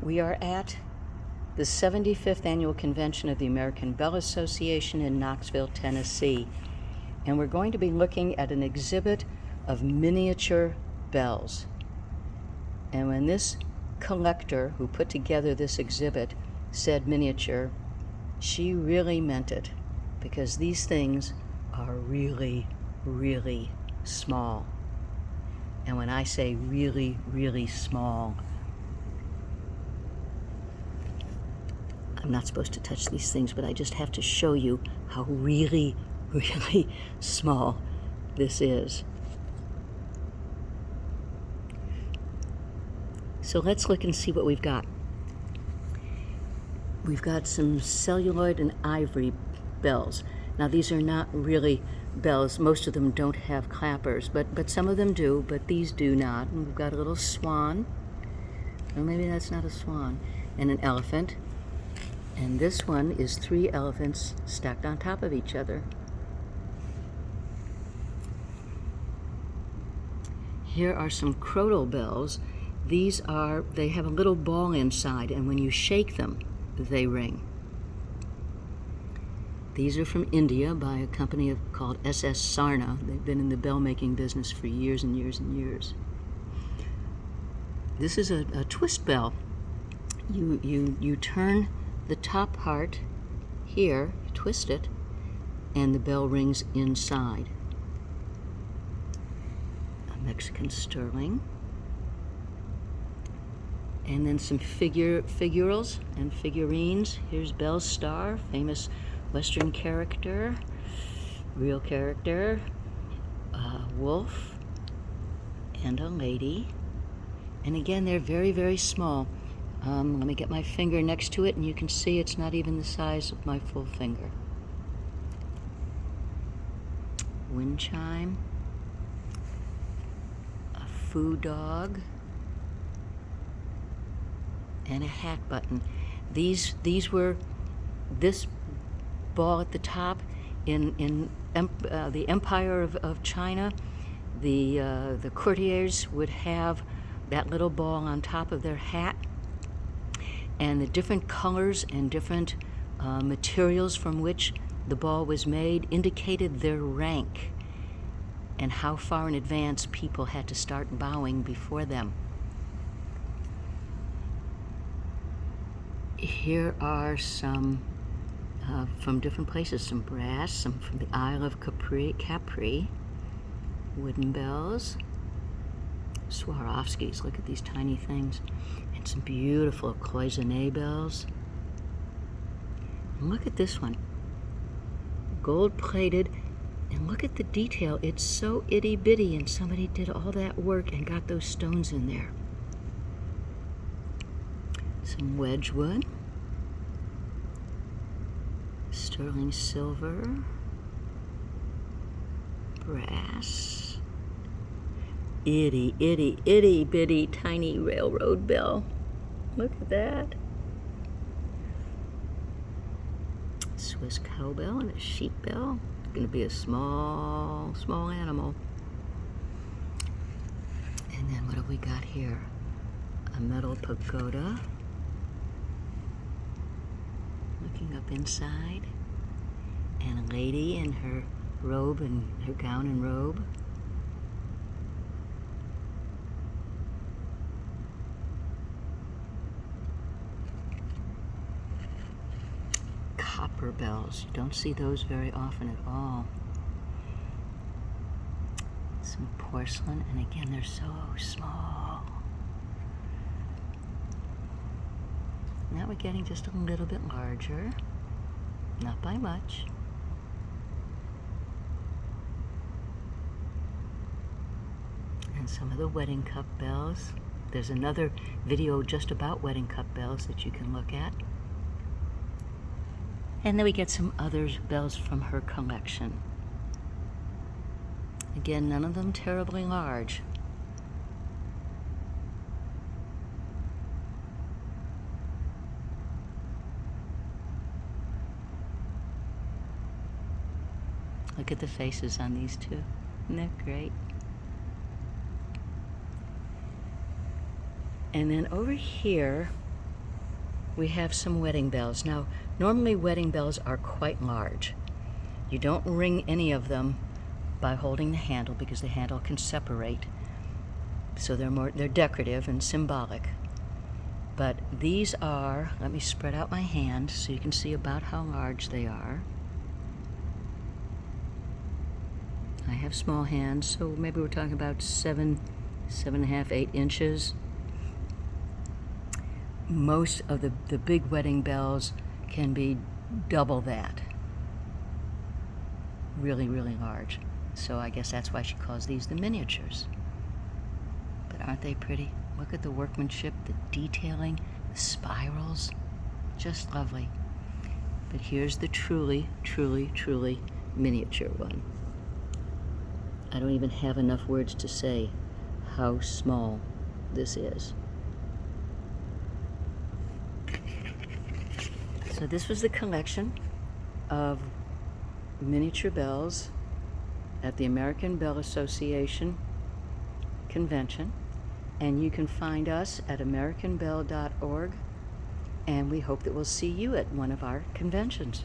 We are at the 75th Annual Convention of the American Bell Association in Knoxville, Tennessee, and we're going to be looking at an exhibit of miniature bells. And when this collector who put together this exhibit said miniature, she really meant it, because these things are really, really small. And when I say really, really small, I'm not supposed to touch these things, but I just have to show you how really, really small this is. So let's look and see what we've got. We've got some celluloid and ivory bells. Now these are not really bells. Most of them don't have clappers, but some of them do, but these do not. And we've got a little swan. Well, maybe that's not a swan. And an elephant. And this one is 3 elephants stacked on top of each other. Here are some crottal bells. They have a little ball inside, and when you shake them, they ring. These are from India by a company called SS Sarna. They've been in the bell making business for years and years and years. This is a twist bell. You turn the top part here, twist it, and the bell rings inside. A Mexican sterling. And then some figurals and figurines. Here's Belle Starr, famous Western character, real character, a wolf, and a lady. And again, they're very, very small. Let me get my finger next to it, and you can see it's not even the size of my full finger. Wind chime, a foo dog, and a hat button. These were this ball at the top in the Empire of China. The courtiers would have that little ball on top of their hat, and the different colors and different materials from which the ball was made indicated their rank and how far in advance people had to start bowing before them. Here are some from different places, some brass, some from the Isle of Capri, wooden bells, Swarovskis, look at these tiny things, and some beautiful cloisonne bells. And look at this one, gold plated, and look at the detail. It's so itty bitty, and somebody did all that work and got those stones in there. Some Wedgwood, sterling silver, brass, itty, itty, itty bitty tiny railroad bell. Look at that. Swiss cowbell and a sheep bell. It's going to be a small, small animal. And then what have we got here? A metal pagoda. Looking up inside, and a lady in her robe and her gown and robe. Copper bells, you don't see those very often at all. Some porcelain, and again, they're so small. Now we're getting just a little bit larger, not by much. And some of the wedding cup bells. There's another video just about wedding cup bells that you can look at. And then we get some other bells from her collection. Again, none of them terribly large. Look at the faces on these two. Isn't that great? And then over here, we have some wedding bells. Now, normally wedding bells are quite large. You don't ring any of them by holding the handle because the handle can separate. So they're decorative and symbolic. But these are, let me spread out my hand so you can see about how large they are. I have small hands, so maybe we're talking about 7.5, 8 inches. Most of the big wedding bells can be double that. Really, really large. So I guess that's why she calls these the miniatures. But aren't they pretty? Look at the workmanship, the detailing, the spirals. Just lovely. But here's the truly, truly, truly miniature one. I don't even have enough words to say how small this is. So this was the collection of miniature bells at the American Bell Association convention, and you can find us at americanbell.org, and we hope that we'll see you at one of our conventions.